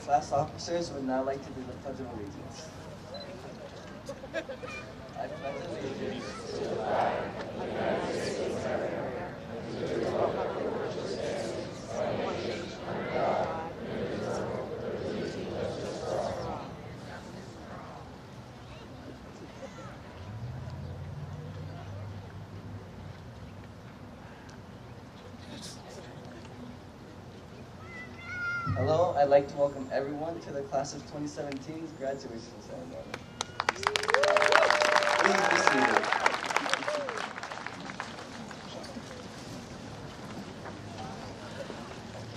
class officers would now like to do the Pledge of Allegiance. I pledge allegiance to the flag of the United States of America, and to the republic for which it stands, one nation, under God, indivisible, with liberty and justice for all. Hello, I'd like to welcome everyone to the class of 2017's graduation ceremony. Please be seated.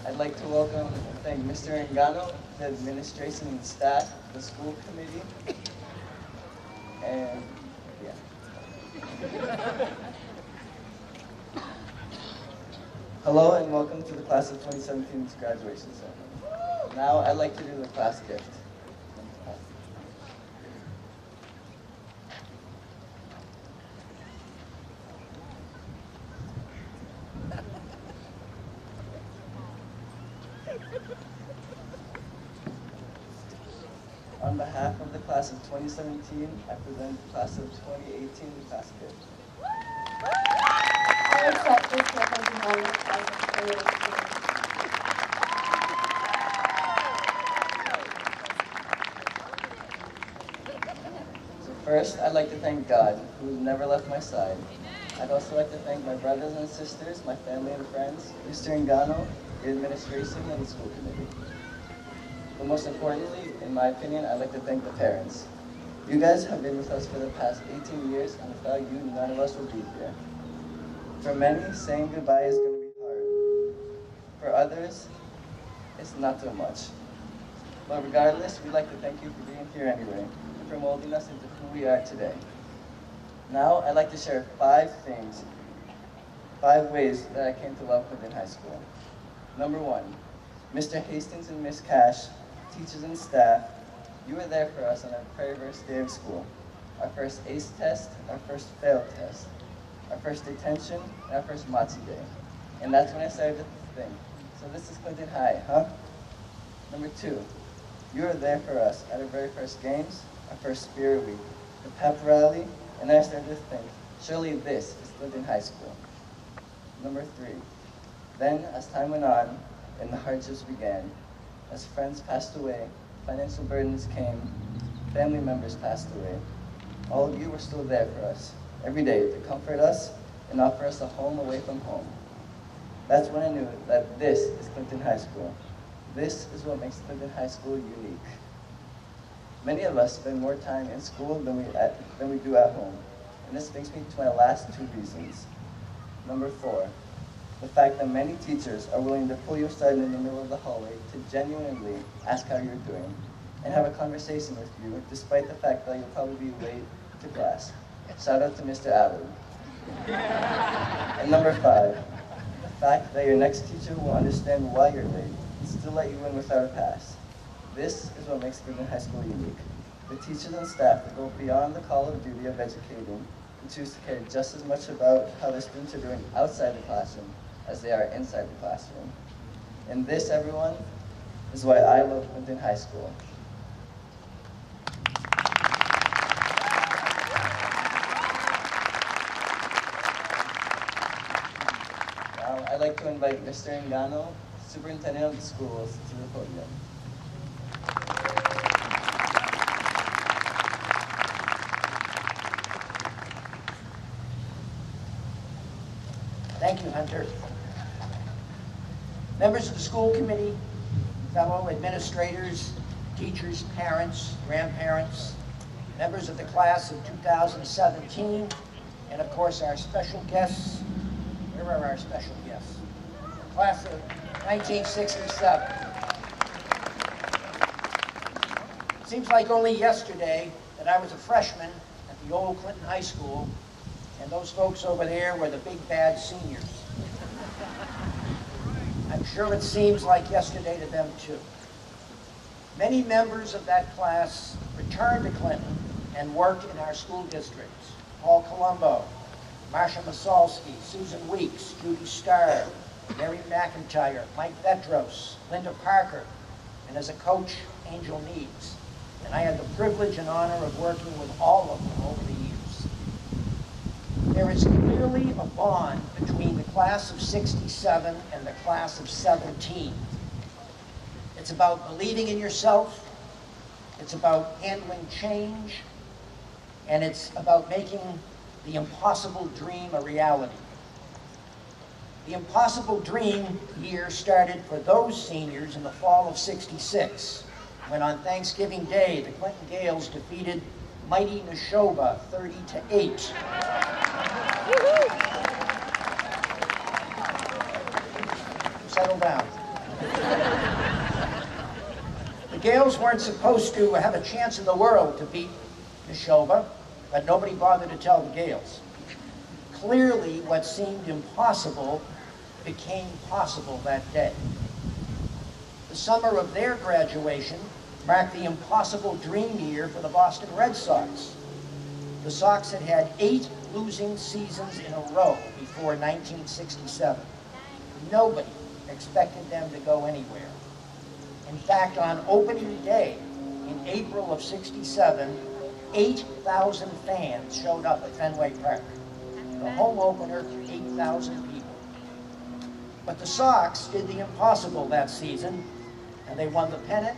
I'd like to welcome and thank Mr. Engano, the administration and staff, the school committee, and Hello and welcome to the class of 2017's graduation ceremony. Now I'd like to do the class gift. On behalf of the class of 2017, I present the class of 2018 the class gift. I accept this gift as a moment of creation. So first, I'd like to thank God, who has never left my side. I'd also like to thank my brothers and sisters, my family and friends, Mr. Engano, the administration, and the school committee. But most importantly, in my opinion, I'd like to thank the parents. You guys have been with us for the past 18 years, and without you, none of us would be here. For many, saying goodbye is going to be hard. For others, it's not so much. But regardless, we'd like to thank you for being here anyway, and for molding us into who we are today. Now, I'd like to share 5 ways that I came to love Clinton High School. Number 1, Mr. Hastings and Miss Cash, teachers and staff, you were there for us on our very first day of school. Our first ACE test, our first failed test, our first detention, and our first Motsy Day. And that's when I started to think, so this is Clinton High, huh? Number 2, you were there for us at our very first games, our first Spirit Week, the pep rally, and I started to think, surely this is Clinton High School. Number 3, then as time went on and the hardships began, as friends passed away, financial burdens came, family members passed away, all of you were still there for us, every day to comfort us and offer us a home away from home. That's when I knew that this is Clinton High School. This is what makes Clinton High School unique. Many of us spend more time in school than we do at home, and this brings me to my last 2 reasons. Number 4, the fact that many teachers are willing to pull you aside in the middle of the hallway to genuinely ask how you're doing and have a conversation with you despite the fact that you'll probably be late to class. Shout out to Mr. Allen. And number 5, the fact that your next teacher will understand why you're late and still let you in without a pass. This is what makes Clinton High School unique. The teachers and staff that go beyond the call of duty of educating and choose to care just as much about how their students are doing outside the classroom as they are inside the classroom. And this, everyone, is why I love Clinton High School. Now, I'd like to invite Mr. Engano, Superintendent of the schools, to the podium. Thank you, Hunter. Members of the school committee, fellow administrators, teachers, parents, grandparents, members of the class of 2017, and of course our special guests. Where are our special guests? Class of 1967. Seems like only yesterday that I was a freshman at the old Clinton High School, and those folks over there were the big bad seniors. I'm sure it seems like yesterday to them too. Many members of that class returned to Clinton and worked in our school districts. Paul Colombo, Marsha Masalski, Susan Weeks, Judy Starr, Mary McIntyre, Mike Vetros, Linda Parker, and as a coach, Angel needs. And I had the privilege and honor of working with all of them over the years. There is clearly a bond between the class of '67 and the class of '17. It's about believing in yourself, it's about handling change, and it's about making the impossible dream a reality. The impossible dream year started for those seniors in the fall of '66, when on Thanksgiving Day, the Clinton Gales defeated mighty Neshoba 30-8. Settle down. The Gales weren't supposed to have a chance in the world to beat Neshoba, but nobody bothered to tell the Gales. Clearly, what seemed impossible became possible that day. The summer of their graduation marked the impossible dream year for the Boston Red Sox. The Sox had had 8 losing seasons in a row before 1967. Nobody expected them to go anywhere. In fact, on opening day in April of '67, 8,000 fans showed up at Fenway Park. The home opener, 8,000 people. But the Sox did the impossible that season, and they won the pennant,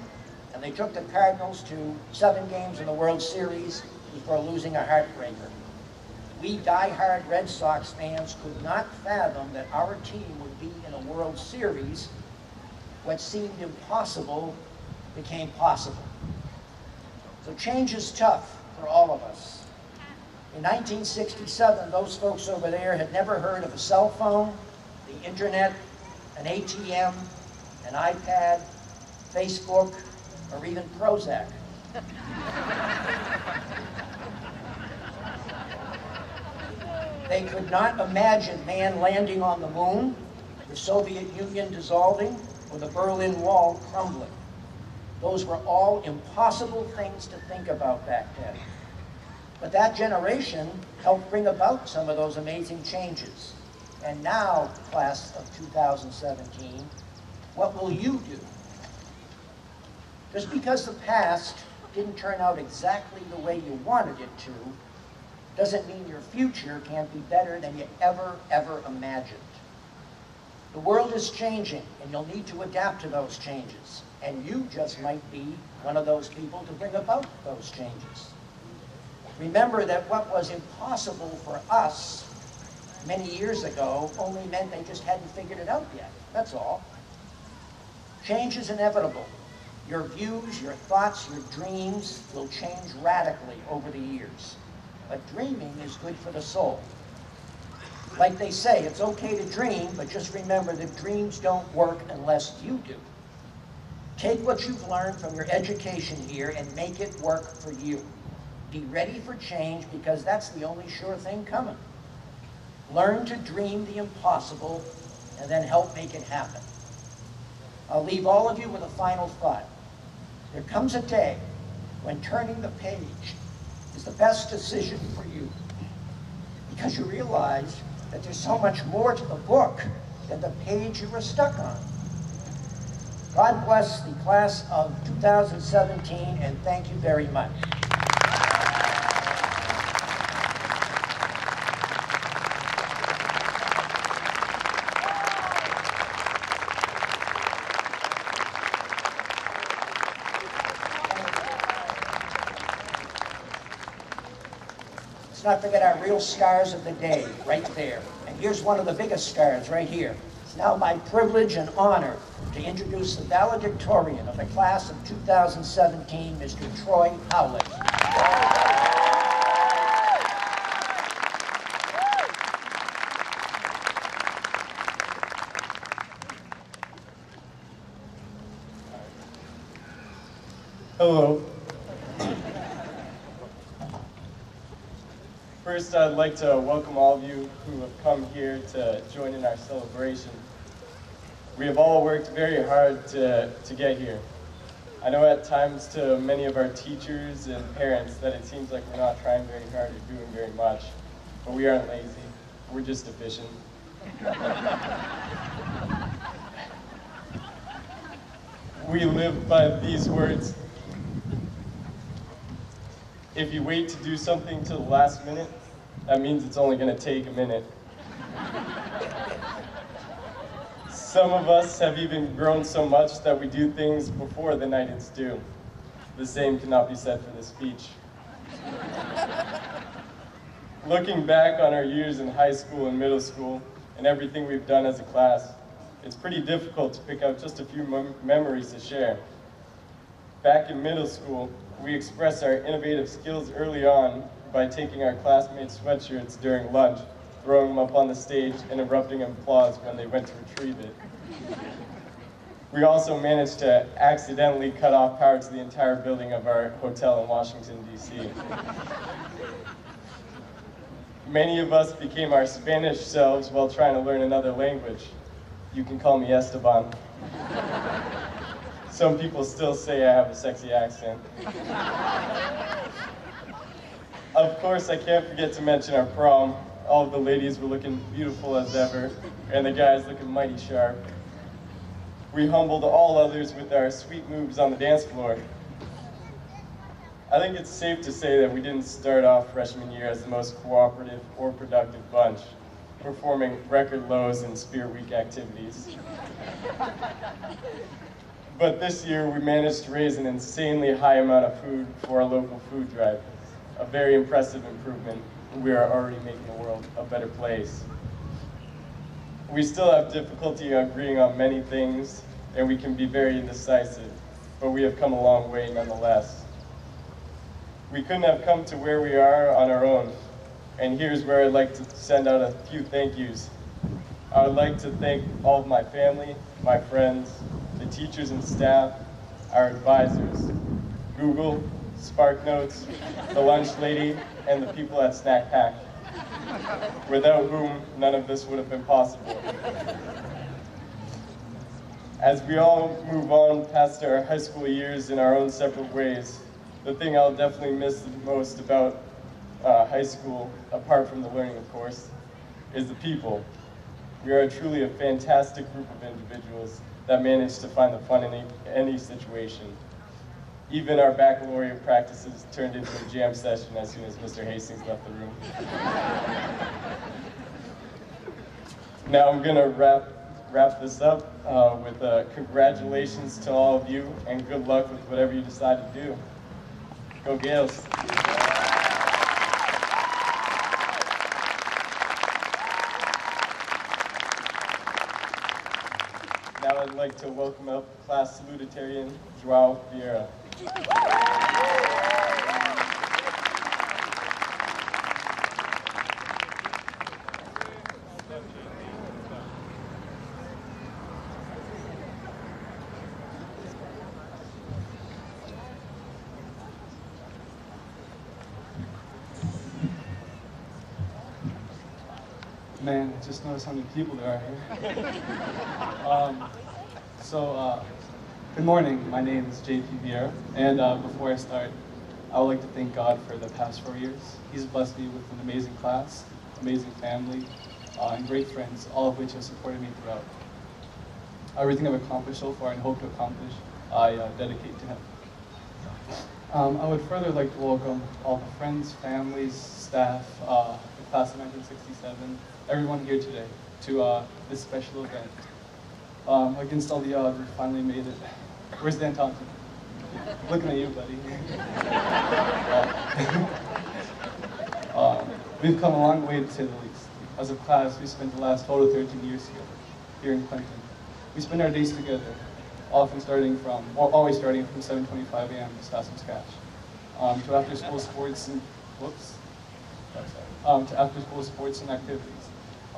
and they took the Cardinals to 7 games in the World Series before losing a heartbreaker. We die-hard Red Sox fans could not fathom that our team would be in a World Series. What seemed impossible became possible. So change is tough for all of us. In 1967, those folks over there had never heard of a cell phone, the internet, an ATM, an iPad, Facebook, or even Prozac. They could not imagine man landing on the moon, the Soviet Union dissolving, or the Berlin Wall crumbling. Those were all impossible things to think about back then. But that generation helped bring about some of those amazing changes. And now, class of 2017, what will you do? Just because the past didn't turn out exactly the way you wanted it to, doesn't mean your future can't be better than you ever imagined. The world is changing, and you'll need to adapt to those changes. And you just might be one of those people to bring about those changes. Remember that what was impossible for us many years ago only meant they just hadn't figured it out yet. That's all. Change is inevitable. Your views, your thoughts, your dreams will change radically over the years. But dreaming is good for the soul. Like they say, it's okay to dream, but just remember that dreams don't work unless you do. Take what you've learned from your education here and make it work for you. Be ready for change, because that's the only sure thing coming. Learn to dream the impossible and then help make it happen. I'll leave all of you with a final thought. There comes a day when turning the page is the best decision for you, because you realize that there's so much more to the book than the page you were stuck on. God bless the class of 2017, and thank you very much. Let's not forget our real stars of the day, right there. And here's one of the biggest stars, right here. It's now my privilege and honor to introduce the valedictorian of the class of 2017, Mr. Troy Howlett. Hello. First, I'd like to welcome all of you who have come here to join in our celebration. We have all worked very hard to get here. I know at times to many of our teachers and parents that it seems like we're not trying very hard or doing very much, but we aren't lazy. We're just efficient. we live by these words. If you wait to do something to the last minute, that means it's only going to take a minute. Some of us have even grown so much that we do things before the night is due. The same cannot be said for this speech. Looking back on our years in high school and middle school and everything we've done as a class, it's pretty difficult to pick out just a few memories to share. Back in middle school, we expressed our innovative skills early on by taking our classmates' sweatshirts during lunch, throwing them up on the stage, and erupting in applause when they went to retrieve it. We also managed to accidentally cut off power to the entire building of our hotel in Washington, D.C. Many of us became our Spanish selves while trying to learn another language. You can call me Esteban. Some people still say I have a sexy accent. Of course, I can't forget to mention our prom. All of the ladies were looking beautiful as ever, and the guys looking mighty sharp. We humbled all others with our sweet moves on the dance floor. I think it's safe to say that we didn't start off freshman year as the most cooperative or productive bunch, performing record lows in Spirit Week activities. But this year, we managed to raise an insanely high amount of food for our local food drive. A very impressive improvement. We are already making the world a better place. We still have difficulty agreeing on many things, and we can be very indecisive, but we have come a long way nonetheless. We couldn't have come to where we are on our own, and here's where I'd like to send out a few thank yous. I would like to thank all of my family, my friends, the teachers and staff, our advisors, Google, SparkNotes, the lunch lady, and the people at Snack Pack, without whom none of this would have been possible. As we all move on past our high school years in our own separate ways, the thing I'll definitely miss the most about high school, apart from the learning of course, is the people. We are truly a fantastic group of individuals that manage to find the fun in any situation. Even our baccalaureate practices turned into a jam session as soon as Mr. Hastings left the room. Now I'm gonna wrap this up with congratulations to all of you and good luck with whatever you decide to do. Go Gales. Now I'd like to welcome up class salutatorian Joao Vieira. Man, I just noticed how many people there are here. Good morning. My name is JP Vieira, and before I start, I would like to thank God for the past 4 years. He's blessed me with an amazing class, amazing family, and great friends, all of which have supported me throughout. Everything I've accomplished so far and hope to accomplish, I dedicate to him. I would further like to welcome all the friends, families, staff, the class of 1967, everyone here today to this special event. Against all the odds, we finally made it. Where's Dan Thompson? Looking at you, buddy. We've come a long way, to say the least. As a class, we spent the last 12 to 13 years together, here in Clinton. We spend our days together, always starting from 7:25 a.m. to Sassam Cash, to after-school sports and, to after-school sports and activities,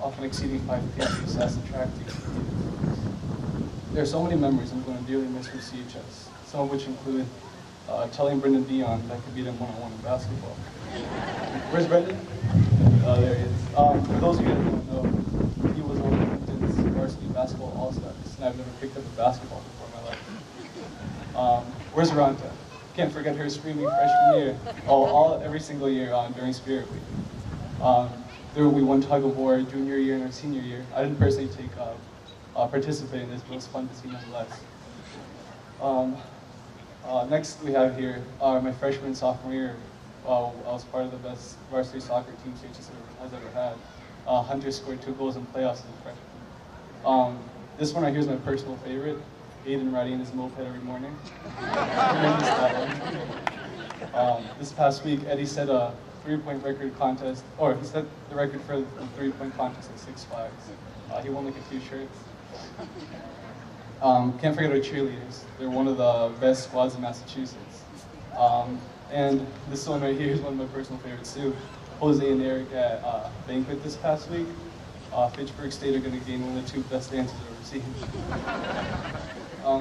often exceeding 5 p.m. to Sassam track team. There are so many memories I'm going to dearly miss from CHS, some of which include telling Brendan Dion that I could beat him one-on-one in basketball. Where's Brendan? Oh, there he is. For those of you that don't know, he was one of Clinton's varsity basketball all-stars, and I've never picked up a basketball before in my life. Where's Ranta? Can't forget her screaming freshman year, every single year during Spirit Week. There will be one tug of war junior year and our senior year. I didn't personally participate in this, but it was fun to see nonetheless. Next we have here my freshman and sophomore year. I was part of the best varsity soccer team CHS has ever had. Hunter scored 2 goals in playoffs as a freshman. This one right here is my personal favorite. Aiden riding his moped every morning. This past week, Eddie set a 3-point record contest, or he set the record for the 3-point contest at 6 Flags. He won like a few shirts. Can't forget our cheerleaders. They're one of the best squads in Massachusetts. And this one right here is one of my personal favorites too. Jose and Eric at banquet this past week. Fitchburg State are going to gain one of the 2 best dances I've ever seen.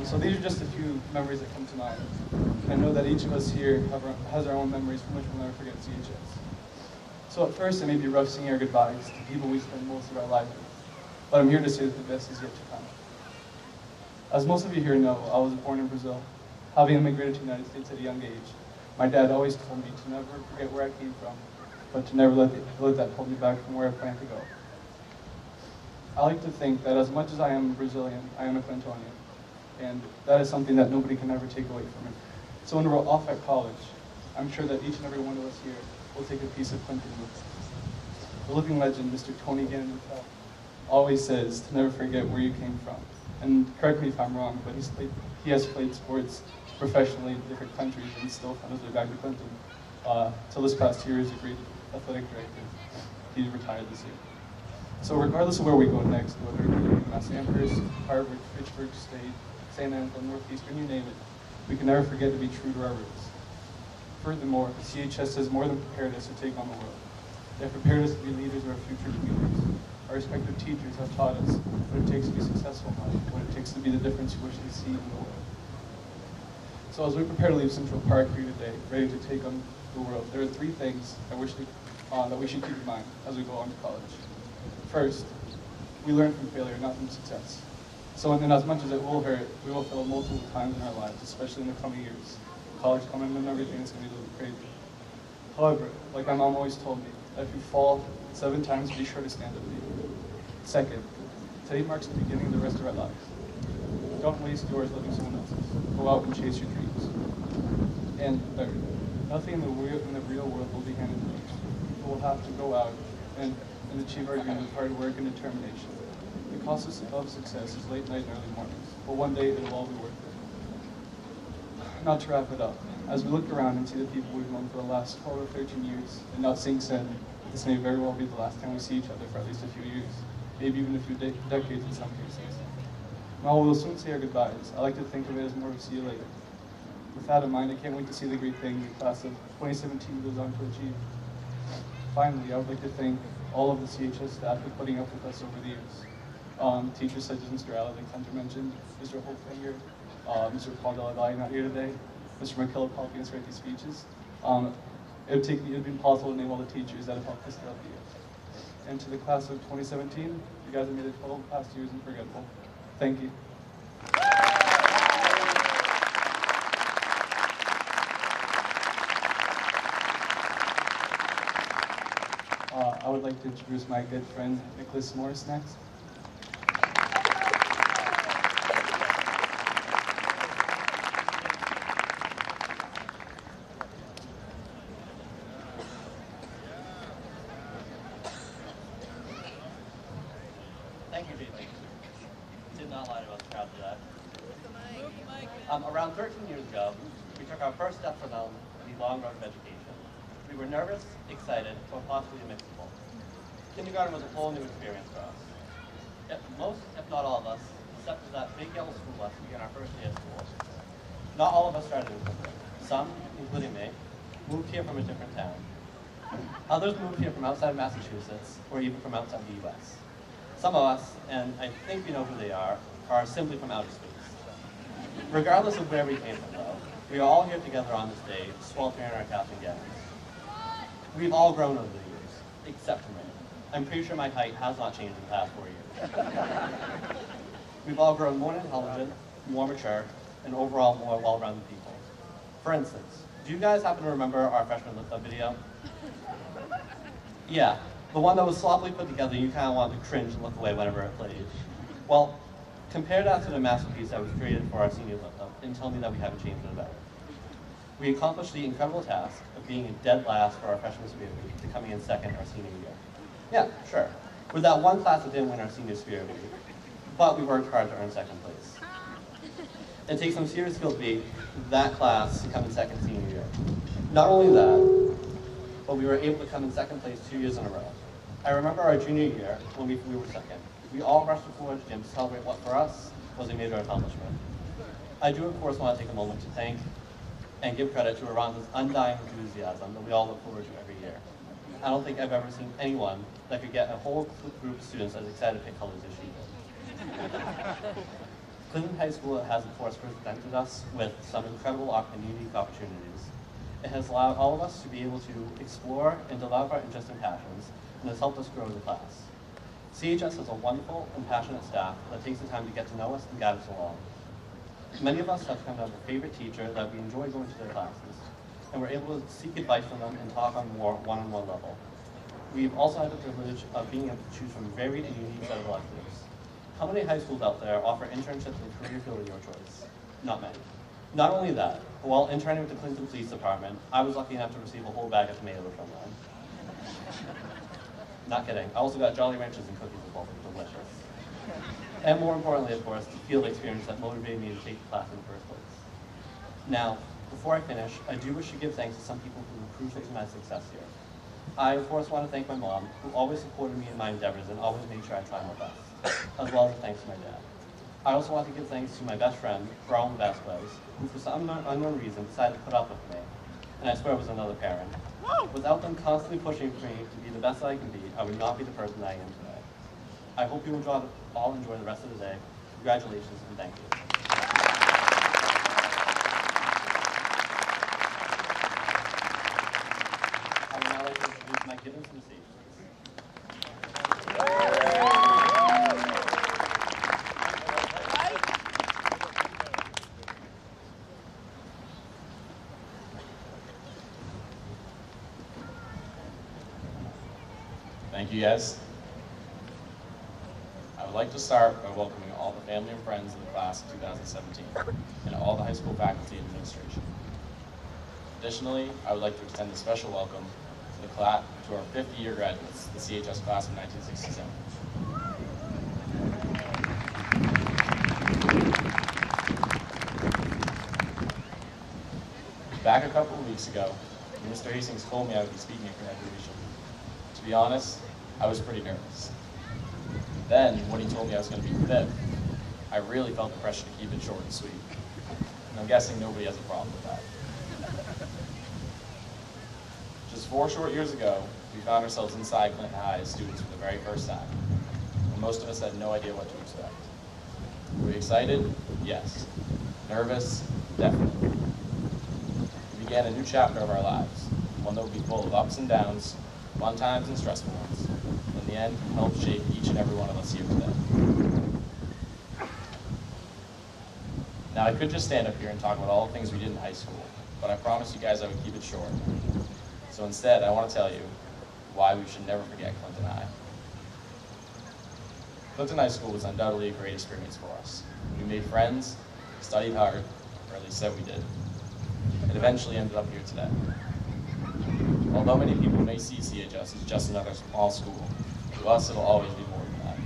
So these are just a few memories that come to mind. I know that each of us here has our own memories from which we'll never forget CHS. So at first it may be rough saying our goodbyes to people we spend most of our lives with, but I'm here to say that the best is yet to come. As most of you here know, I was born in Brazil, having immigrated to the United States at a young age. My dad always told me to never forget where I came from, but to never let that hold me back from where I plan to go. I like to think that as much as I am Brazilian, I am a Clintonian. And that is something that nobody can ever take away from me. So when we're off at college, I'm sure that each and every one of us here will take a piece of Clinton with us. The living legend, Mr. Tony Gannon always says to never forget where you came from. And correct me if I'm wrong, but he has played sports professionally in different countries and still found his way back to Clinton. Till this past year, he's a great athletic director. He retired this year. So regardless of where we go next, whether it's Mass Amherst, Harvard, Fitchburg State, St. Anselm, Northeastern, you name it, we can never forget to be true to our roots. Furthermore, CHS has more than prepared us to take on the world. They have prepared us to be leaders of our future leaders. Our respective teachers have taught us what it takes to be successful in life, what it takes to be the difference we wish to see in the world. So as we prepare to leave Central Park here today, ready to take on the world, there are 3 things that we should keep in mind as we go on to college. First, we learn from failure, not from success. So in as much as it will hurt, we will fail multiple times in our lives, especially in the coming years. College coming and everything is going to be a little crazy. However, like my mom always told me, that if you fall 7 times, be sure to stand up. Second, today marks the beginning of the rest of our lives. Don't waste yours living someone else's. Go out and chase your dreams. And third, nothing in the real world will be handed to us. We'll have to go out and achieve our dreams with hard work and determination. The cost of success is late night and early mornings, but one day it'll all be worth it. Now to wrap it up, as we look around and see the people we've known for the last 12 or 13 years, and not seeing said, this may very well be the last time we see each other for at least a few years, maybe even a few decades in some cases. While we'll soon say our goodbyes, I like to think of it as more of a see you later. With that in mind, I can't wait to see the great things the class of 2017 goes on to achieve. Finally, I would like to thank all of the CHS staff for putting up with us over the years. Teachers such as Mr. Allen, like Hunter mentioned, Mr. Holtfinger, Mr. Paul Delavalley not here today, Mr. McKillop helping us write these speeches. It would be impossible to name all the teachers that have helped us throughout the years. And to the class of 2017, you guys have made the 12 past years unforgettable. Thank you. I would like to introduce my good friend, Nicholas Morris, next. Thank you, JP. Did not lie to us, proud of that. Around 13 years ago, we took our first steps on the long road of education. We were nervous, excited, or possibly mixable. Kindergarten was a whole new experience for us. Most, if not all of us, stepped to that big yellow school bus to begin our first day of school. Not all of us started in Cleveland. Some, including me, moved here from a different town. Others moved here from outside Massachusetts, or even from outside the U.S. Some of us, and I think we know who they are simply from outer space. Regardless of where we came from, though, we are all here together on this day, sweltering in our caps and gowns. We've all grown over the years, except for me. I'm pretty sure my height has not changed in the past 4 years. We've all grown more intelligent, more mature, and overall more well-rounded people. For instance, do you guys happen to remember our freshman lift-up video? Yeah, the one that was sloppily put together and you kind of wanted to cringe and look away whenever it played. Well, Compare that to the masterpiece that was created for our senior level and tell me that we haven't changed for the better. We accomplished the incredible task of being in dead last for our freshman spirit week to coming in second our senior year. Yeah, sure. We're that one class that didn't win our senior spirit week, but we worked hard to earn second place. It takes some serious skill to be that class to come in second senior year. Not only that, but we were able to come in second place 2 years in a row. I remember our junior year when we were second. We all rushed to Florida Gym to celebrate what for us was a major accomplishment. I do of course want to take a moment to thank and give credit to Aranda's undying enthusiasm that we all look forward to every year. I don't think I've ever seen anyone that could get a whole group of students as excited to pick colors as she did. Clinton High School has of course presented us with some incredible and unique opportunities. It has allowed all of us to be able to explore and develop our interests and passions, and has helped us grow as a class. CHS has a wonderful and passionate staff that takes the time to get to know us and guide us along. Many of us have come to have a favorite teacher that we enjoy going to their classes, and we're able to seek advice from them and talk on more one-on-one level. We've also had the privilege of being able to choose from a varied and unique set of electives. How many high schools out there offer internships in career field of your choice? Not many. Not only that, but while interning with the Clinton Police Department, I was lucky enough to receive a whole bag of tomatoes from them. Not kidding. I also got Jolly Ranchers and cookies as well, which were delicious. And more importantly, of course, the field experience that motivated me to take the class in the first place. Now, before I finish, I do wish to give thanks to some people who were crucial to my success here. I, of course, want to thank my mom, who always supported me in my endeavors and always made sure I tried my best, as well as thanks to my dad. I also want to give thanks to my best friend, Raul Vasquez, who for some unknown reason decided to put up with me, and I swear it was another parent. Without them constantly pushing for me to be the best that I can be, I would not be the person I am today. I hope you all enjoy the rest of the day. Congratulations and thank you. I would now like to introduce my gibbons from the stage, Thank you, guys. I would like to start by welcoming all the family and friends of the class of 2017 and all the high school faculty and administration. Additionally, I would like to extend a special welcome to the class, to our 50-year graduates, the CHS class of 1967. Back a couple of weeks ago, Mr. Hastings told me I would be speaking at graduation. To be honest, I was pretty nervous. Then, when he told me I was going to be fifth, I really felt the pressure to keep it short and sweet. And I'm guessing nobody has a problem with that. Just 4 short years ago, we found ourselves inside Clinton High as students for the very first time. And most of us had no idea what to expect. Were we excited? Yes. Nervous? Definitely. We began a new chapter of our lives, one that would be full of ups and downs, fun times and stressful ones. In the end, helped shape each and every one of us here today. Now, I could just stand up here and talk about all the things we did in high school, but I promised you guys I would keep it short. So instead, I want to tell you why we should never forget Clinton High. Clinton High School was undoubtedly a great experience for us. We made friends, studied hard, or at least said we did, and eventually ended up here today. Although many people may see CHS as just another small school, to us it'll always be more than that.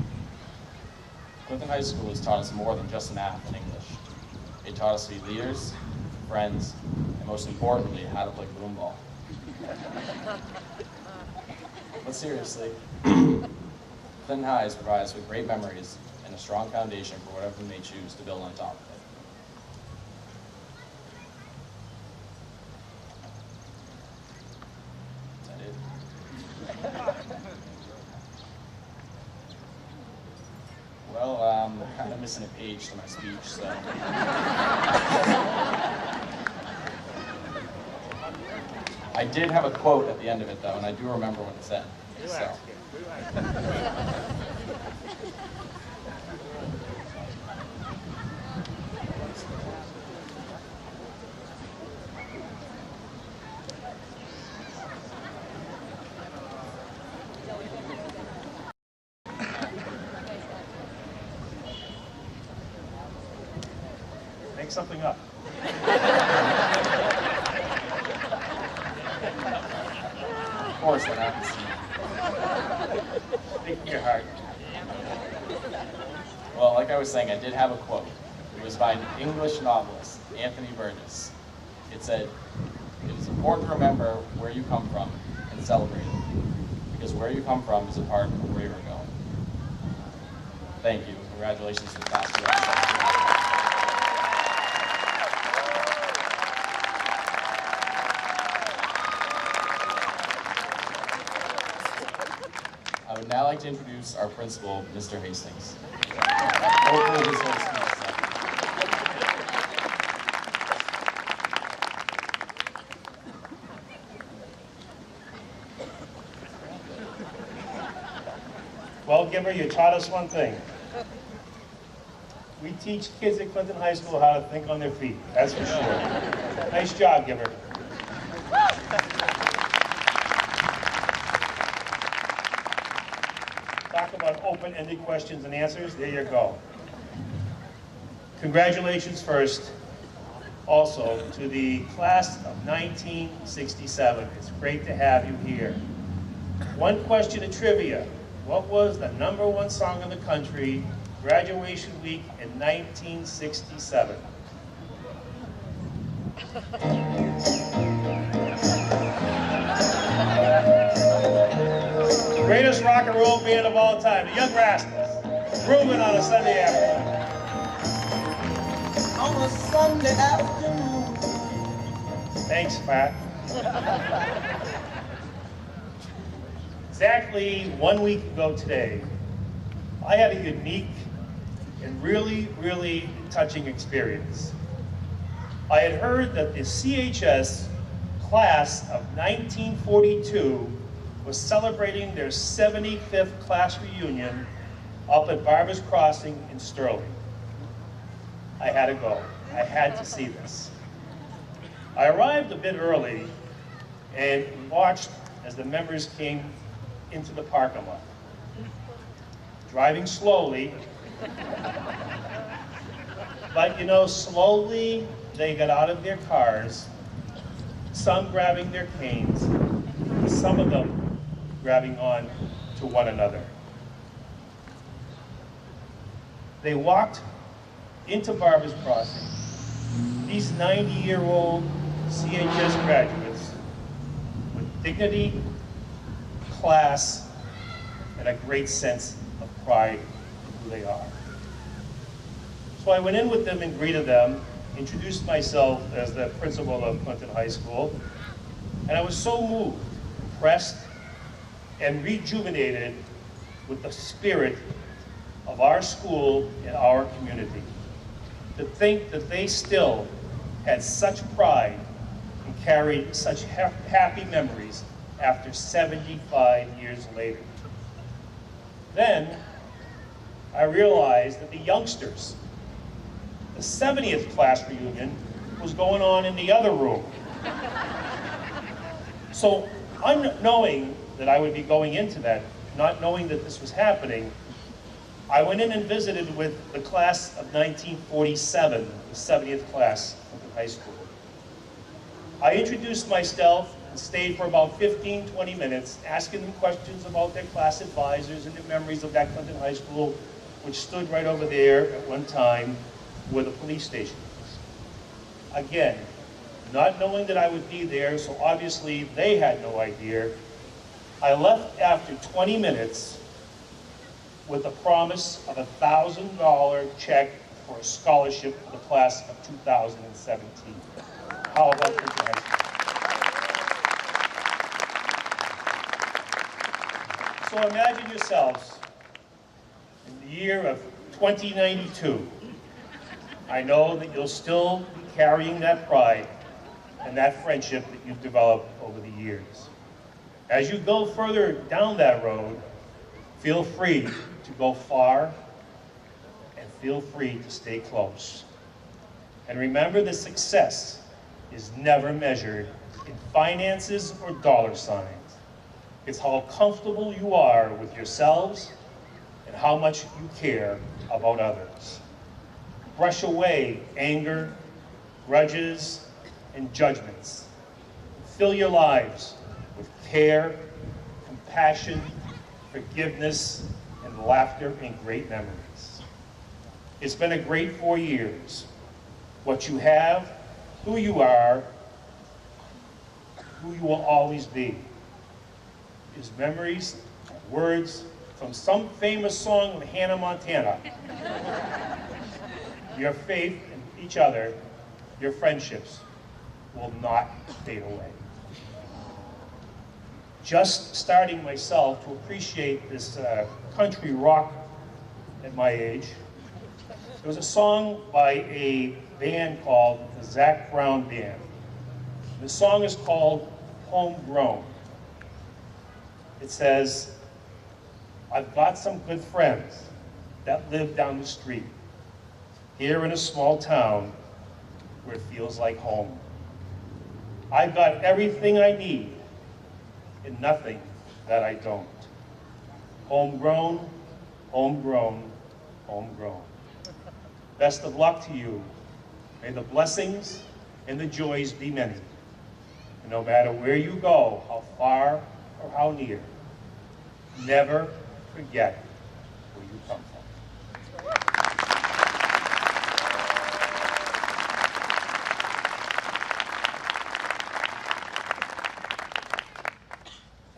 Clinton High School has taught us more than just math and English. It taught us to be leaders, friends, and most importantly, how to play broomball. But seriously, Clinton High has provided us with great memories and a strong foundation for whatever we may choose to build on top of it. Well, I'm kind of missing a page to my speech, so. I did have a quote at the end of it, though, and I do remember what it said. So. make something up. Of course, that happens. Speak from your heart. Well, like I was saying, I did have a quote. It was by an English novelist, Anthony Burgess. It said, "It is important to remember where you come from and celebrate it, because where you come from is a part of where you're going." Thank you. Congratulations to the class. I would now like to introduce our principal, Mr. Hastings. Hopefully his whole speech is up. Well, Gibber, you taught us one thing. We teach kids at Clinton High School how to think on their feet, that's for sure. Nice job, Gibber. Talk about open-ended questions and answers, there you go. Congratulations first, also, to the class of 1967. It's great to have you here. One question of trivia. What was the #1 song in the country, graduation week in 1967? Greatest rock and roll band of all time, the Young Rascals. Grooving on a Sunday afternoon. On a Sunday afternoon. Thanks, Pat. Exactly 1 week ago today, I had a unique and really, really touching experience. I had heard that the CHS class of 1942 was celebrating their 75th class reunion up at Barbers Crossing in Sterling. I had to go. I had to see this. I arrived a bit early and watched as the members came into the parking lot. Driving slowly, but you know, slowly they got out of their cars, some grabbing their canes, and some of them grabbing on to one another. They walked into Barbers Crossing, these 90-year-old CHS graduates with dignity, class, and a great sense of pride in who they are. So I went in with them and greeted them, introduced myself as the principal of Clinton High School, and I was so moved, impressed, and rejuvenated with the spirit of our school and our community. To think that they still had such pride and carried such happy memories after 75 years later. Then I realized that the youngsters, the 70th class reunion, was going on in the other room. So unknowing that I would be going into that, not knowing that this was happening, I went in and visited with the class of 1947, the 70th class of the high school. I introduced myself and stayed for about 15, 20 minutes, asking them questions about their class advisors and their memories of that Clinton High School, which stood right over there at one time where the police station was. Again, not knowing that I would be there, so obviously they had no idea, I left after 20 minutes with a promise of a $1,000 check for a scholarship for the class of 2017. How about Clinton High School? So imagine yourselves, in the year of 2092, I know that you'll still be carrying that pride and that friendship that you've developed over the years. As you go further down that road, feel free to go far and feel free to stay close. And remember that success is never measured in finances or dollar signs. It's how comfortable you are with yourselves and how much you care about others. brush away anger, grudges, and judgments. Fill your lives with care, compassion, forgiveness, and laughter and great memories. It's been a great 4 years. What you have, who you are, who you will always be, is memories, words from some famous song of Hannah Montana. Your faith in each other, your friendships will not fade away. Just starting myself to appreciate this country rock at my age, there was a song by a band called the Zac Brown Band. The song is called Homegrown. It says, I've got some good friends that live down the street, here in a small town where it feels like home. I've got everything I need and nothing that I don't. Homegrown, homegrown, homegrown. Best of luck to you. May the blessings and the joys be many. And no matter where you go, how far or how near, never forget where you come from.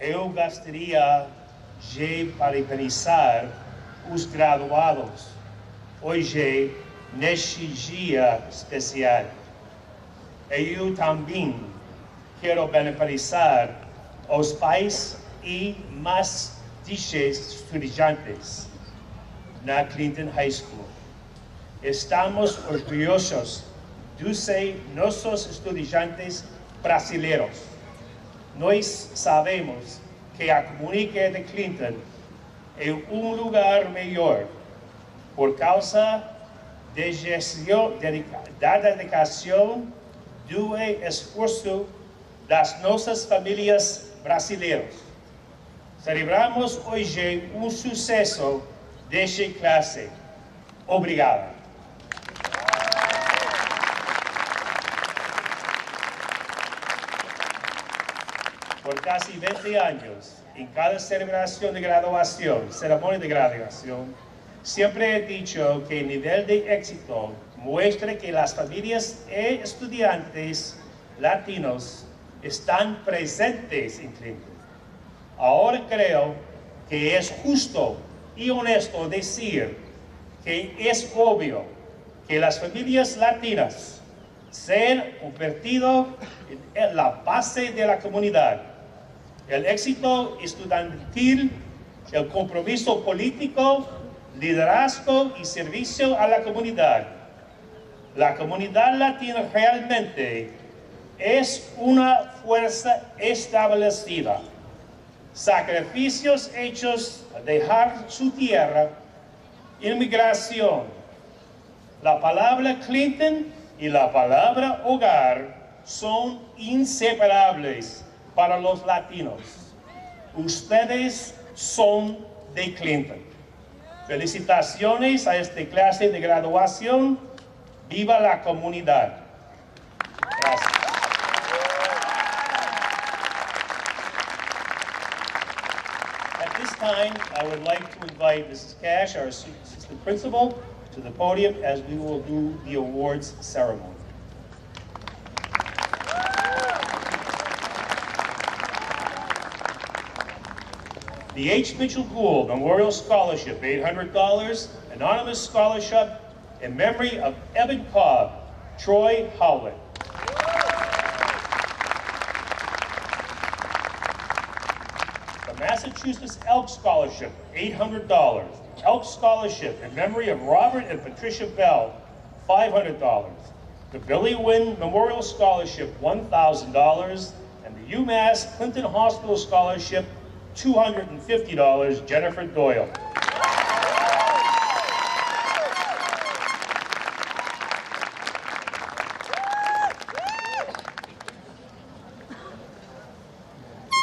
Eu gostaria de parabenizar os graduados hoje neste dia especial. Eu também quero parabenizar os pais e mais 10 estudantes na Clinton High School. Estamos orgulhosos de ser nossos estudantes brasileiros. Nós sabemos que a comunidade de Clinton é lugar melhor por causa da dedicação do esforço das nossas famílias brasileiras. Celebramos hoje sucesso desta classe. Obrigado. Por casi 20 años, en cada celebración de graduación, ceremonia de graduación, siempre he dicho que el nivel de éxito muestra que las familias y estudiantes latinos están presentes en Clinton. Ahora creo que es justo y honesto decir que es obvio que las familias latinas se han convertido en la base de la comunidad. El éxito estudiantil, el compromiso político, liderazgo y servicio a la comunidad. La comunidad latina realmente es una fuerza establecida. Sacrificios hechos a dejar su tierra, inmigración. La palabra Clinton y la palabra hogar son inseparables para los latinos. Ustedes son de Clinton. Felicitaciones a esta clase de graduación. ¡Viva la comunidad! Gracias. At this time, I would like to invite Mrs. Cash, our assistant principal, to the podium as we will do the awards ceremony. The H. Mitchell Gould Memorial Scholarship, $800, Anonymous Scholarship in memory of Evan Cobb, Troy Howlett. The Massachusetts Elk Scholarship, $800. Elk Scholarship in memory of Robert and Patricia Bell, $500. The Billy Wynn Memorial Scholarship, $1,000. And the UMass Clinton Hospital Scholarship, $250, Jennifer Doyle.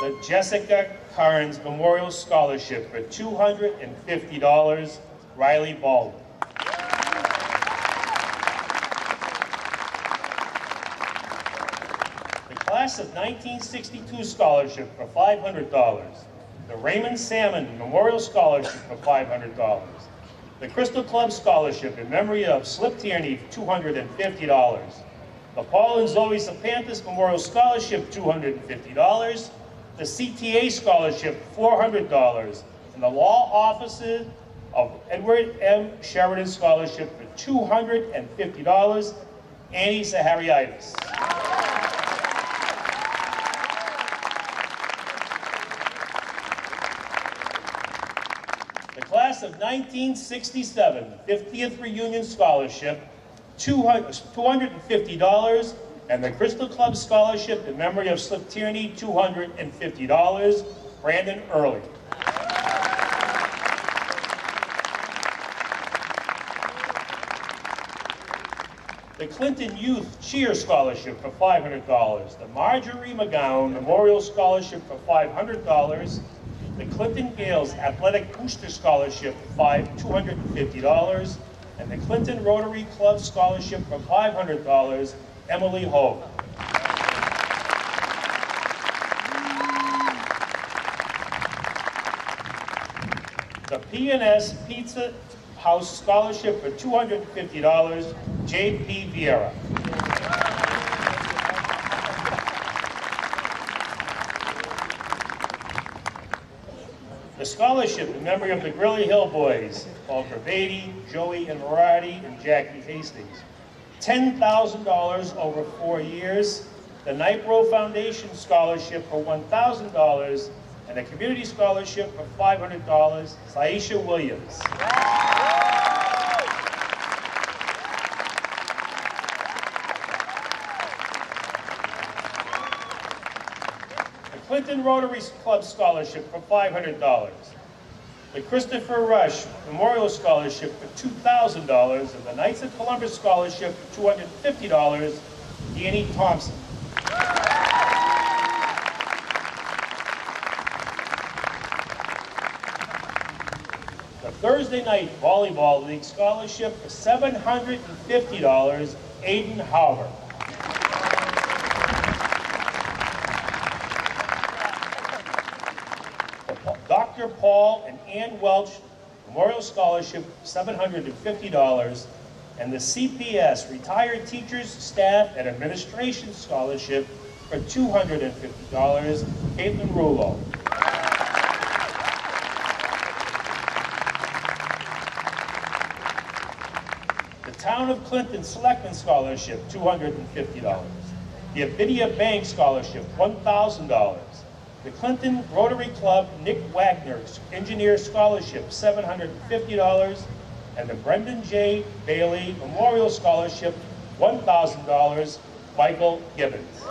The Jessica Carnes Memorial Scholarship for $250, Riley Baldwin. Class of 1962 Scholarship for $500. The Raymond Salmon Memorial Scholarship for $500. The Crystal Club Scholarship in memory of Slip Tierney, $250. The Paul and Zoe Sapantis Memorial Scholarship, $250. The CTA Scholarship, $400. And the Law Offices of Edward M. Sheridan Scholarship for $250. Annie Sahariitis. The Class of 1967 50th Reunion Scholarship, $250, and the Crystal Club Scholarship in memory of Slip Tierney, $250, Brandon Early. The Clinton Youth Cheer Scholarship for $500, the Marjorie McGowan Memorial Scholarship for $500, the Clinton Gales Athletic Booster Scholarship for $250, and the Clinton Rotary Club Scholarship for $500, Emily Hogue. The P&S Pizza House Scholarship for $250, J.P. Vieira. The scholarship in memory of the Grilly Hill Boys, Paul Gravady, Joey and Marathi, and Jackie Hastings. $10,000 over 4 years. The Nipro Foundation Scholarship for $1,000, and a community scholarship for $500, Saisha Williams. The Clinton Rotary Club Scholarship for $500. The Christopher Rush Memorial Scholarship for $2,000, and the Knights of Columbus Scholarship for $250, Danny Thompson. The Thursday Night Volleyball League Scholarship for $750, Aiden Howard. Dr. Paul and Ann Welch Memorial Scholarship, $750, and the CPS Retired Teachers, Staff, and Administration Scholarship for $250, Caitlin Rulo. The Town of Clinton Selectman Scholarship, $250. The Abidia Bank Scholarship, $1,000. The Clinton Rotary Club Nick Wagner Engineer Scholarship, $750, and the Brendan J. Bailey Memorial Scholarship, $1,000, Michael Gibbons.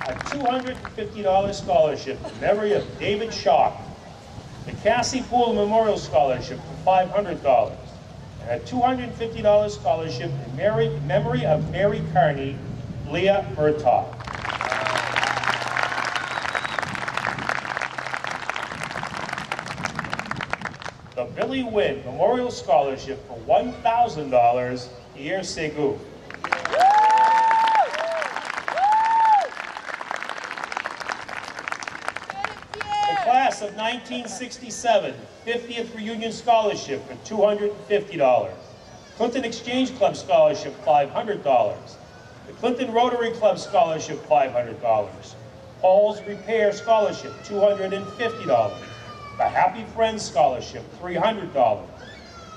A $250 scholarship in memory of David Shaw. The Cassie Poole Memorial Scholarship for $500. And a $250 scholarship in memory of Mary Carney, Leah Murtaugh. The Billy Wynn Memorial Scholarship for $1,000, Pierre Segu. Class of 1967, 50th Reunion Scholarship for $250. Clinton Exchange Club Scholarship, $500. The Clinton Rotary Club Scholarship, $500. Paul's Repair Scholarship, $250. The Happy Friends Scholarship, $300.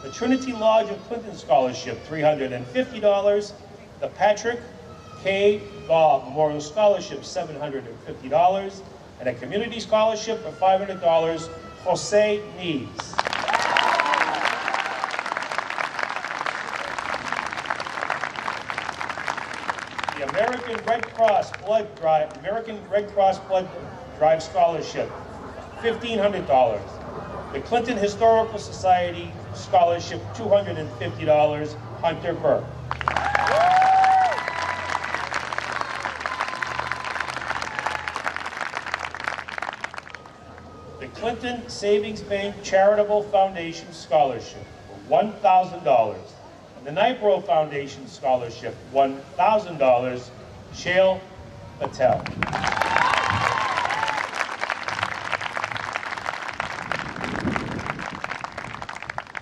The Trinity Lodge of Clinton Scholarship, $350. The Patrick K. Gobb Memorial Scholarship, $750. And a community scholarship for $500, Jose Neves. The American Red Cross Blood Drive Scholarship, $1,500. The Clinton Historical Society Scholarship, $250, Hunter Burke. Clinton Savings Bank Charitable Foundation Scholarship for $1,000. And the Nipro Foundation Scholarship, $1,000, Shail Patel.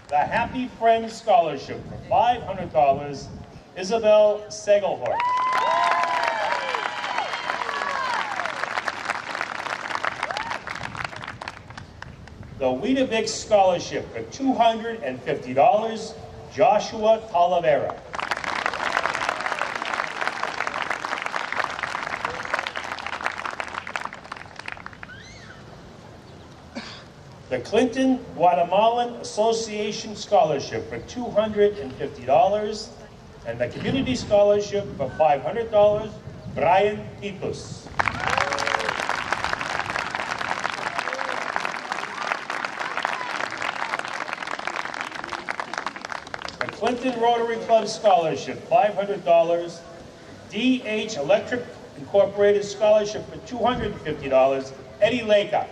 The Happy Friends Scholarship for $500, Isabel Segelhort. The Weetabix Scholarship for $250, Joshua Talavera. The Clinton Guatemalan Association Scholarship for $250, and the Community Scholarship for $500, Brian Titus. The Clinton Rotary Club Scholarship, $500, DH Electric Incorporated Scholarship for $250, Eddie Leka.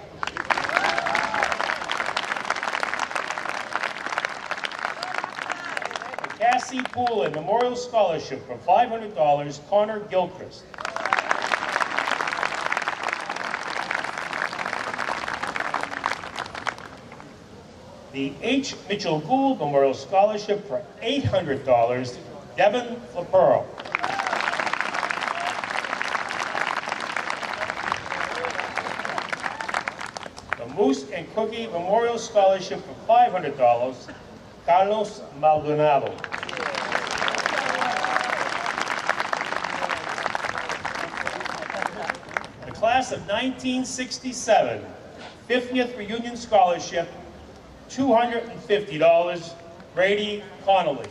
Cassie Poulin Memorial Scholarship for $500, Connor Gilchrist. The H. Mitchell Gould Memorial Scholarship for $800, Devin LaPearl. The Moose and Cookie Memorial Scholarship for $500, Carlos Maldonado. The class of 1967, 50th Reunion Scholarship, $250, Brady Connolly.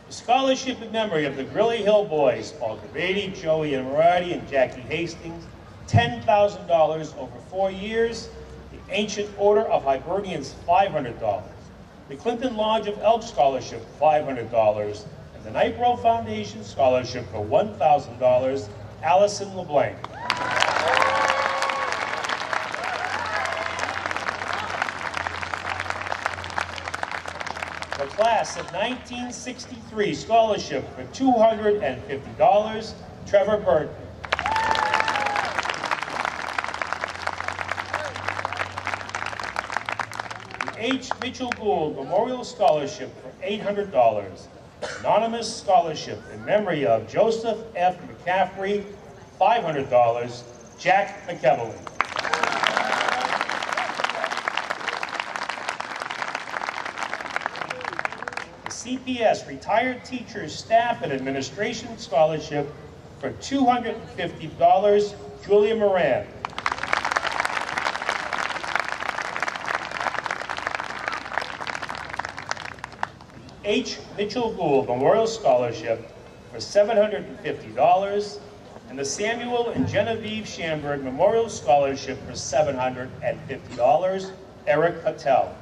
The scholarship in memory of the Grilly Hill Boys, Paul Grady, Joey Emirati, and Jackie Hastings, $10,000 over 4 years. The Ancient Order of Hibernians, $500. The Clinton Lodge of Elk Scholarship, $500. And the Nipro Foundation Scholarship for $1,000, Allison LeBlanc. The class of 1963 Scholarship for $250, Trevor Burton. H. Mitchell Gould Memorial Scholarship for $800. Anonymous Scholarship in memory of Joseph F. McCaffrey, $500, Jack McEveley. The CPS Retired Teachers Staff and Administration Scholarship for $250, Julia Moran. H. Mitchell Gould Memorial Scholarship for $750, and the Samuel and Genevieve Schamberg Memorial Scholarship for $750, Eric Patel.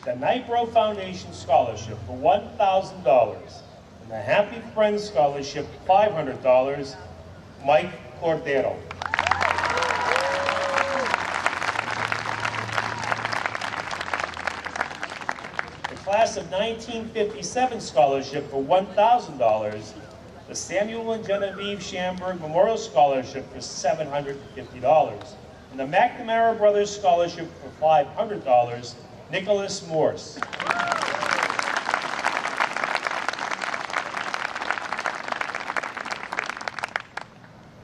The Nipro Foundation Scholarship for $1,000, and the Happy Friends Scholarship, $500, Mike Cordero. Class of 1957 Scholarship for $1,000, the Samuel and Genevieve Schamberg Memorial Scholarship for $750, and the McNamara Brothers Scholarship for $500, Nicholas Morse.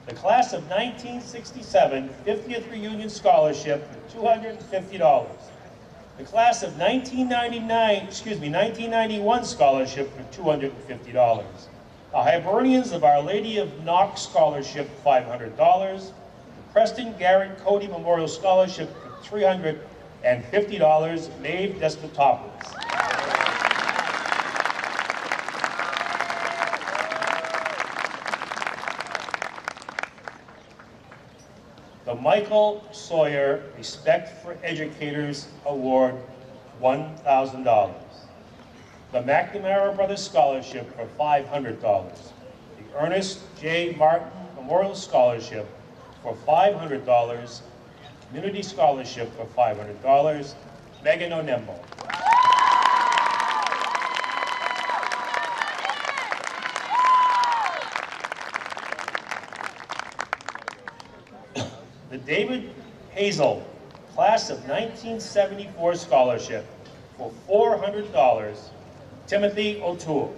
The class of 1967 50th Reunion Scholarship for $250. The class of 1991 Scholarship for $250. The Hibernians of Our Lady of Knox Scholarship, $500. The Preston Garrett Cody Memorial Scholarship for $350, Maeve Despotopoulos. The Michael Sawyer Respect for Educators Award, $1,000. The McNamara Brothers Scholarship for $500. The Ernest J. Martin Memorial Scholarship for $500. Community Scholarship for $500. Megan Onembo. The David Hazel Class of 1974 Scholarship for $400. Timothy O'Toole.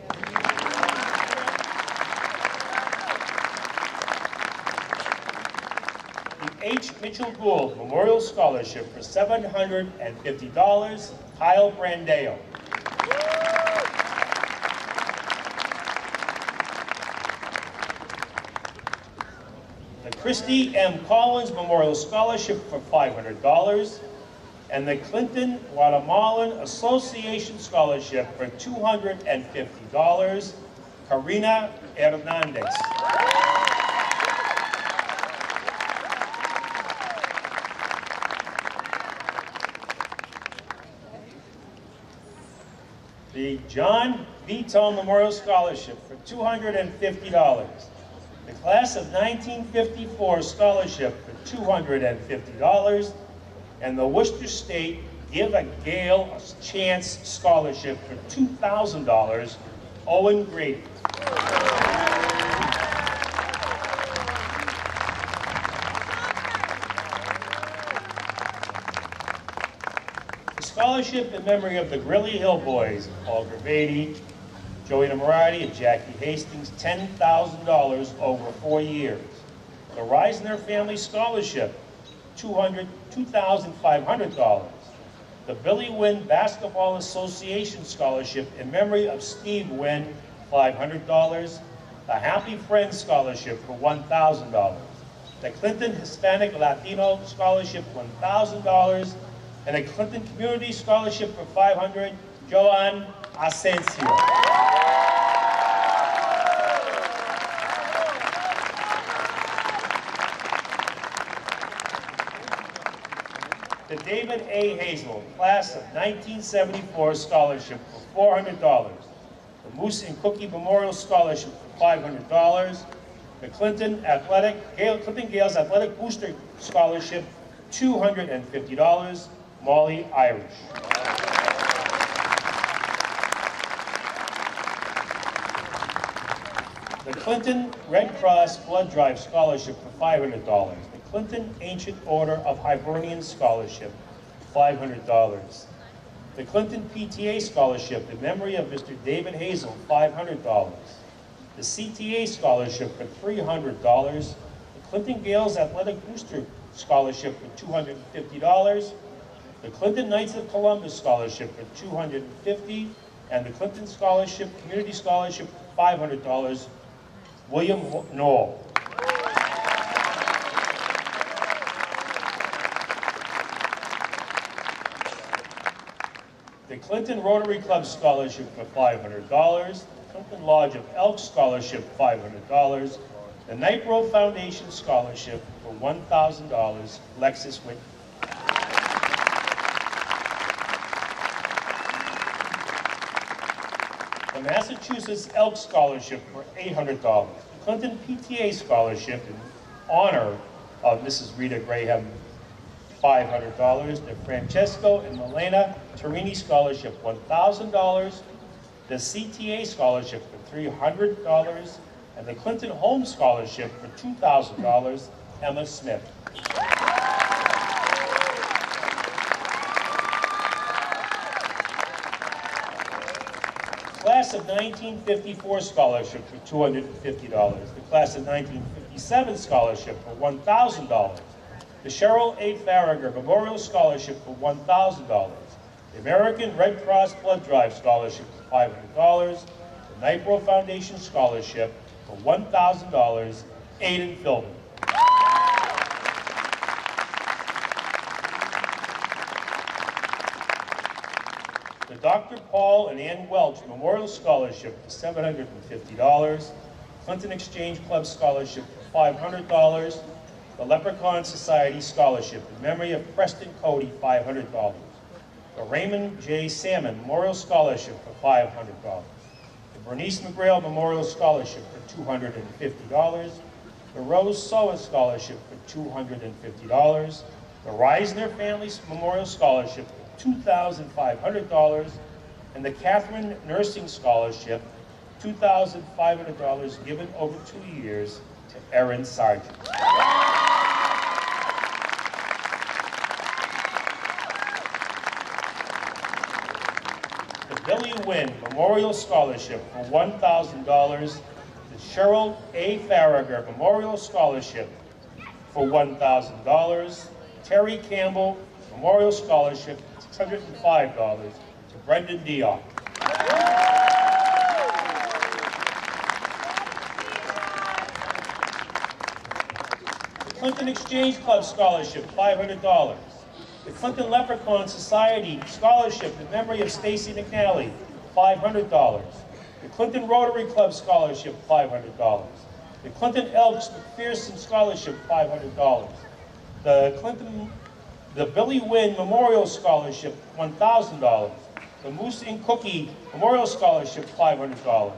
The H. Mitchell Gould Memorial Scholarship for $750. Kyle Brandeo. The Christy M. Collins Memorial Scholarship for $500. And the Clinton Guatemalan Association Scholarship for $250. Karina Hernandez. The John Vito Memorial Scholarship for $250. The Class of 1954 Scholarship for $250. And the Worcester State Give a Gale a Chance Scholarship for $2,000, Owen Grady. The scholarship in memory of the Grilly Hill Boys, Paul Gravady, Joey Namorati, and Jackie Hastings, $10,000 over 4 years. The Reisner Family Scholarship, $2,500. The Billy Wynn Basketball Association Scholarship in memory of Steve Wynn, $500. The Happy Friends Scholarship for $1,000. The Clinton Hispanic Latino Scholarship, $1,000. And the Clinton Community Scholarship for $500, Joan Asensio. The David A. Hazel Class of 1974 Scholarship for $400. The Moose and Cookie Memorial Scholarship for $500. The Clinton Gales Athletic Booster Scholarship, $250. Molly Irish. The Clinton Red Cross Blood Drive Scholarship for $500. The Clinton Ancient Order of Hibernian Scholarship, $500. The Clinton PTA Scholarship in memory of Mr. David Hazel, $500. The CTA Scholarship for $300. The Clinton Gales Athletic Booster Scholarship for $250. The Clinton Knights of Columbus Scholarship for $250. And the Clinton Scholarship, Community Scholarship, $500. William Knoll. The Clinton Rotary Club Scholarship for $500. The Clinton Lodge of Elk Scholarship, $500. The Nipro Foundation Scholarship for $1,000, Lexus Whitney. The Massachusetts Elk Scholarship for $800. The Clinton PTA Scholarship in honor of Mrs. Rita Graham, $500. The Francesco and Milena Torini Scholarship, $1,000. The CTA Scholarship for $300. And the Clinton Home Scholarship for $2,000, Emma Smith. Class of 1954 Scholarship for $250. The Class of 1957 Scholarship for $1,000. The Cheryl A. Farragher Memorial Scholarship for $1,000. The American Red Cross Blood Drive Scholarship for $500. The Nipro Foundation Scholarship for $1,000, Aiden Philbin. The Dr. Paul and Ann Welch Memorial Scholarship for $750. Clinton Exchange Club Scholarship for $500. The Leprechaun Society Scholarship in memory of Preston Cody, $500. the Raymond J. Salmon Memorial Scholarship for $500, the Bernice McGrail Memorial Scholarship for $250, the Rose Soa Scholarship for $250, the Reisner Family Memorial Scholarship for $2,500, and the Catherine Nursing Scholarship, $2,500 given over 2 years to Erin Sargent. The Billy Wynn Memorial Scholarship for $1,000, the Cheryl A. Farragher Memorial Scholarship for $1,000, Terry Campbell Memorial Scholarship, $605 to Brendan Dion. The Clinton Exchange Club Scholarship, $500. The Clinton Leprechaun Society Scholarship in memory of Stacy McNally, $500. The Clinton Rotary Club Scholarship, $500. The Clinton Elks McPherson Scholarship, $500. The Billy Wynn Memorial Scholarship, $1,000. The Moose and Cookie Memorial Scholarship, $500.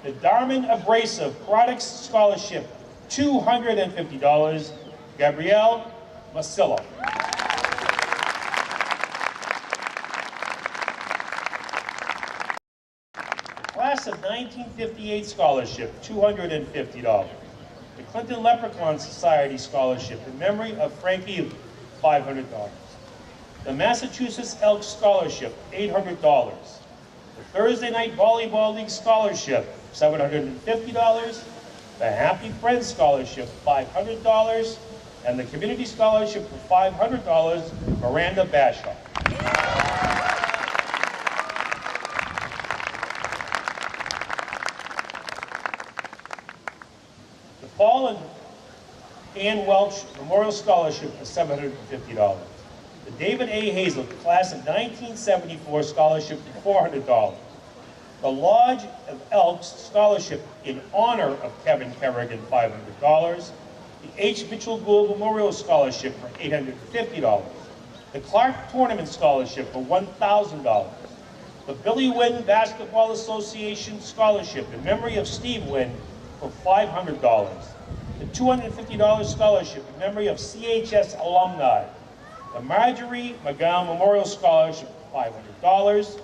The Darman Abrasive Products Scholarship, $250. Gabrielle Masillo. Class of 1958 Scholarship, $250. The Clinton Leprechaun Society Scholarship in memory of Frankie, $500. The Massachusetts Elks Scholarship, $800. The Thursday Night Volleyball League Scholarship, $750. The Happy Friends Scholarship, $500. And the Community Scholarship for $500, Miranda Bashaw. The Paul and Ann Welch Memorial Scholarship for $750. The David A. Hazel Class of 1974 Scholarship for $400. The Lodge of Elks Scholarship in honor of Kevin Kerrigan, $500. The H. Mitchell Gould Memorial Scholarship for $850. The Clark Tournament Scholarship for $1,000. The Billy Wynn Basketball Association Scholarship in memory of Steve Wynn for $500. The $250 scholarship in memory of CHS alumni. The Marjorie McGowan Memorial Scholarship for $500.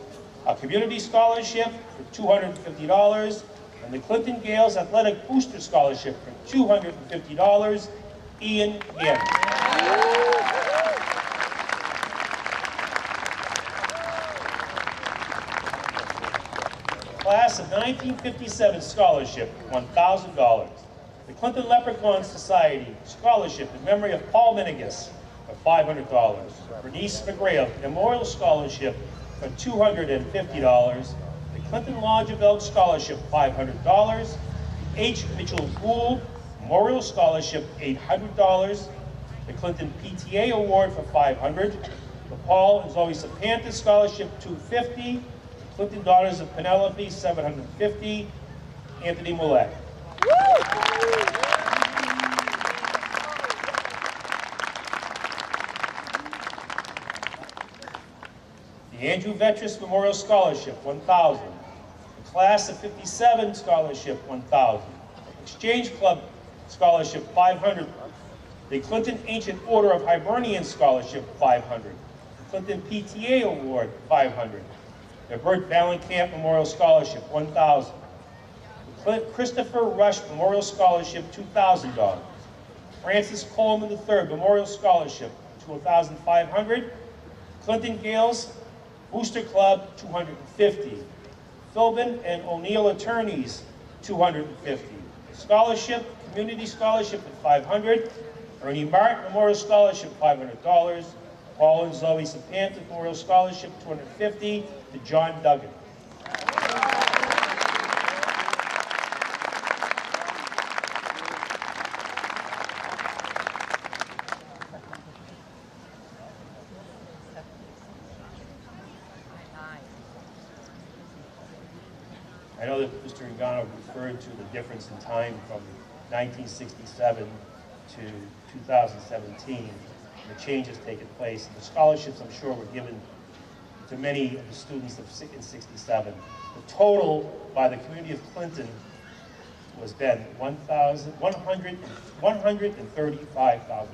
A community scholarship for $250. And the Clinton Gales Athletic Booster Scholarship for $250, Ian Gannon. Class of 1957 Scholarship, $1,000. The Clinton Leprechaun Society Scholarship in memory of Paul Minigus for $500. Bernice McGrail Memorial Scholarship for $250. Clinton Lodge of Elks Scholarship, $500. H. Mitchell Gould Memorial Scholarship, $800. The Clinton PTA Award for $500. The Paul and Zoe Sapanta Scholarship, $250. Clinton Daughters of Penelope, $750. Anthony Millett. The Andrew Vetris Memorial Scholarship, $1,000. The Class of 57 Scholarship, $1,000. Exchange Club Scholarship, $500. The Clinton Ancient Order of Hibernians Scholarship, $500. The Clinton PTA Award, $500. The Bert Ballenkamp Memorial Scholarship, $1,000. The Christopher Rush Memorial Scholarship, $2,000. Francis Coleman III Memorial Scholarship, $2,500. Clinton Gales Booster Club, $250. Philbin and O'Neill Attorneys, $250. Scholarship, Community Scholarship at $500. Ernie Martin Memorial Scholarship, $500. Paul and Zoe Sapanta Memorial Scholarship, $250. To John Duggan. I know that Mr. Ingano referred to the difference in time from 1967 to 2017, and the changes taken place. And the scholarships, I'm sure, were given to many of the students in 67. The total by the community of Clinton was then $135,000.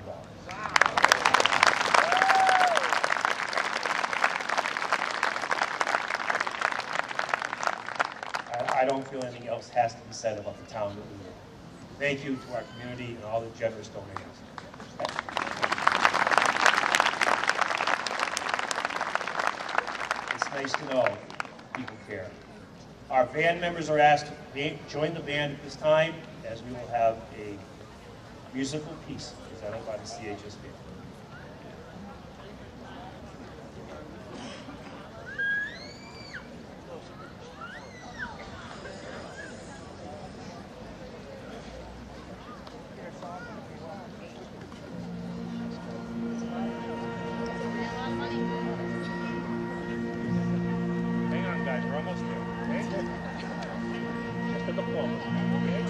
I don't feel anything else has to be said about the town that we live in. Thank you to our community and all the generous donations. It's nice to know people care. Our band members are asked to join the band at this time, as we will have a musical piece presented by the CHS band. Hang on, guys, we're almost there, okay? Just at the point, okay?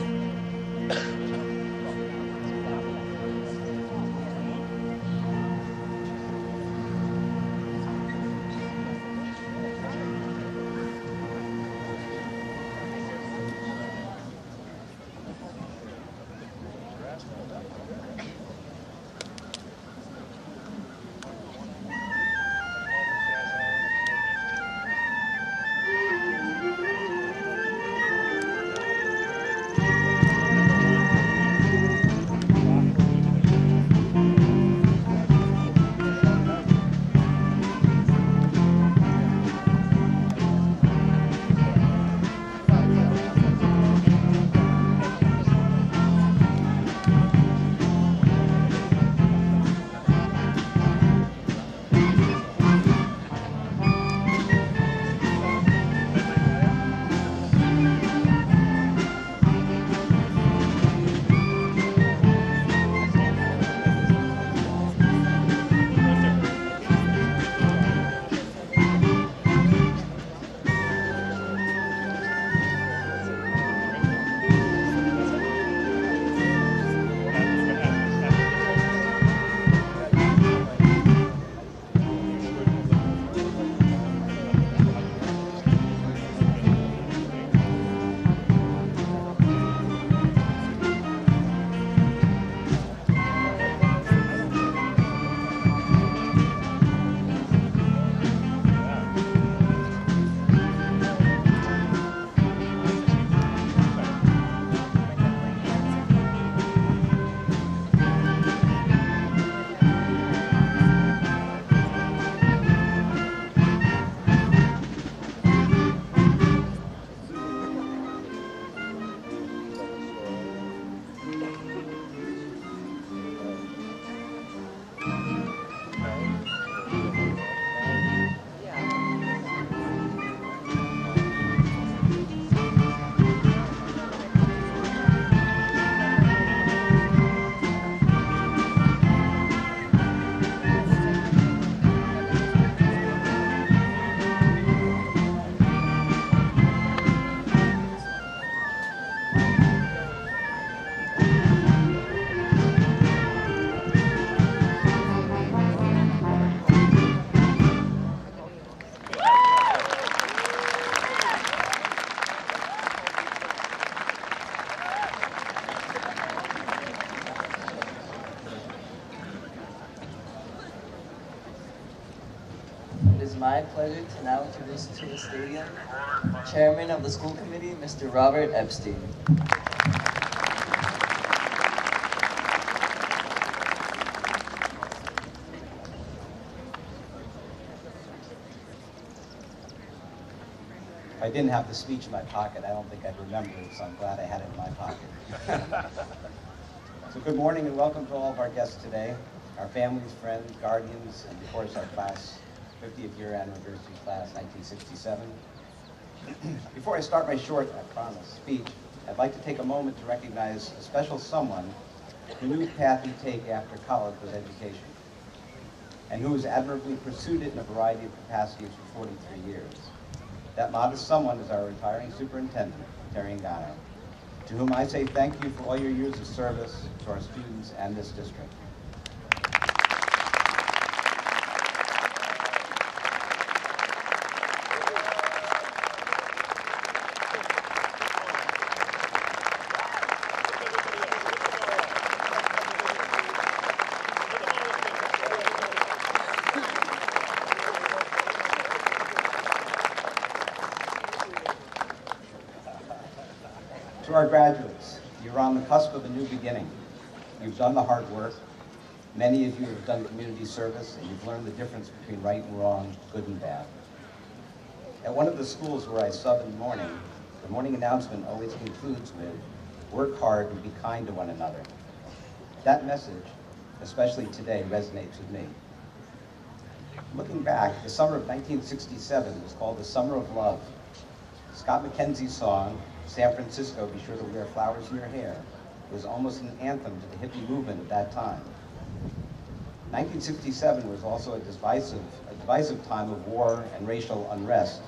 It is my pleasure to now introduce to the stadium Chairman of the School Committee, Mr. Robert Epstein. If I didn't have the speech in my pocket, I don't think I'd remember it, so I'm glad I had it in my pocket. So good morning and welcome to all of our guests today, our families, friends, guardians, and of course our class, 50th year anniversary class, 1967. Before I start my short, I promise, speech, I'd like to take a moment to recognize a special someone who knew the path he'd take after college was education, and who has admirably pursued it in a variety of capacities for 43 years. That modest someone is our retiring superintendent, Terry Ngano, to whom I say thank you for all your years of service to our students and this district. To our graduates, you're on the cusp of a new beginning. You've done the hard work. Many of you have done community service, and you've learned the difference between right and wrong, good and bad. At one of the schools where I sub in the morning announcement always concludes with, work hard and be kind to one another. That message, especially today, resonates with me. Looking back, the summer of 1967 was called the Summer of Love. Scott McKenzie's song, San Francisco, Be Sure to Wear Flowers in Your Hair, was almost an anthem to the hippie movement at that time. 1967 was also a divisive time of war and racial unrest.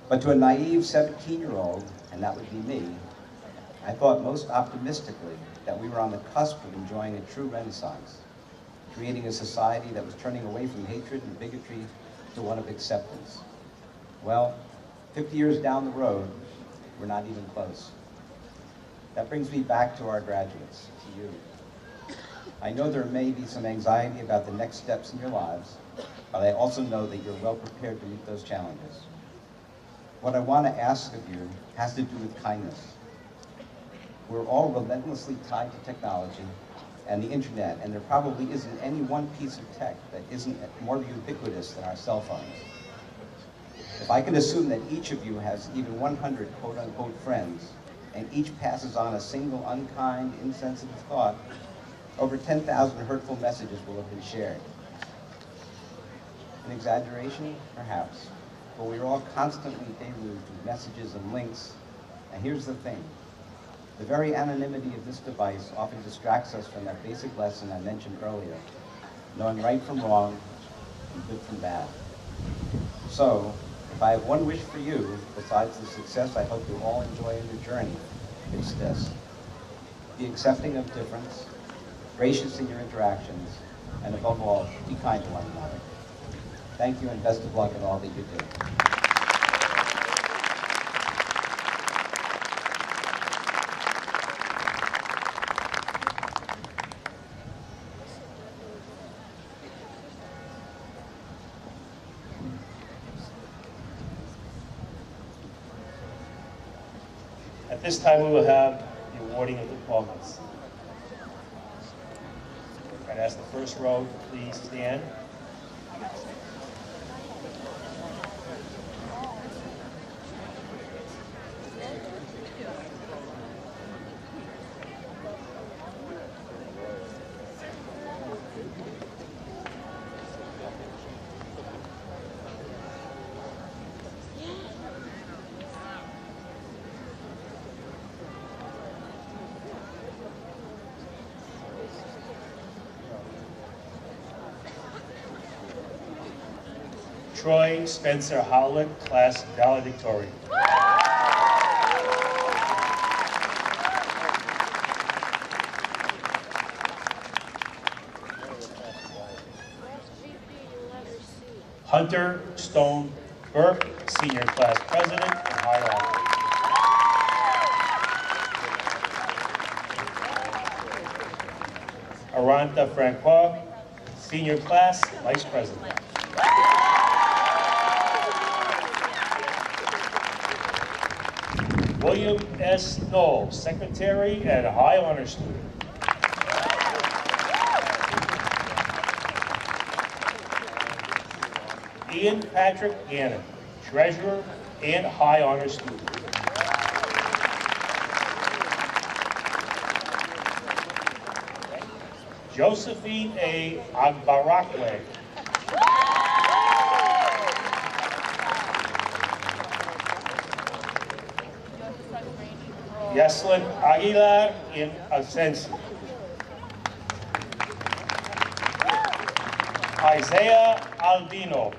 But to a naive 17-year-old, and that would be me, I thought most optimistically that we were on the cusp of enjoying a true renaissance, creating a society that was turning away from hatred and bigotry to one of acceptance. Well, 50 years down the road, we're not even close. That brings me back to our graduates, to you. I know there may be some anxiety about the next steps in your lives, but I also know that you're well prepared to meet those challenges. What I want to ask of you has to do with kindness. We're all relentlessly tied to technology and the internet, and there probably isn't any one piece of tech that isn't more ubiquitous than our cell phones. If I can assume that each of you has even 100 quote-unquote friends, and each passes on a single unkind, insensitive thought, over 10,000 hurtful messages will have been shared. An exaggeration? Perhaps. But we're all constantly deluged with messages and links. And here's the thing. The very anonymity of this device often distracts us from that basic lesson I mentioned earlier, knowing right from wrong and good from bad. So, if I have one wish for you, besides the success I hope you all enjoy in your journey, it's this. Be accepting of difference, gracious in your interactions, and above all, be kind to one another. Thank you and best of luck in all that you do. At this time, we will have the awarding of diplomas. I'd ask the first row to please stand. Troy Spencer Howlett, class valedictorian. Hunter Stone Burke, senior class president and high honor. Aranta Francois, senior class vice president. William S. Knoll, secretary and high honor student. Ian Patrick Gannon, treasurer and high honor student. Josephine A. Agbarakwe, Yeslin Aguilar in Ascension. Isaiah Albino.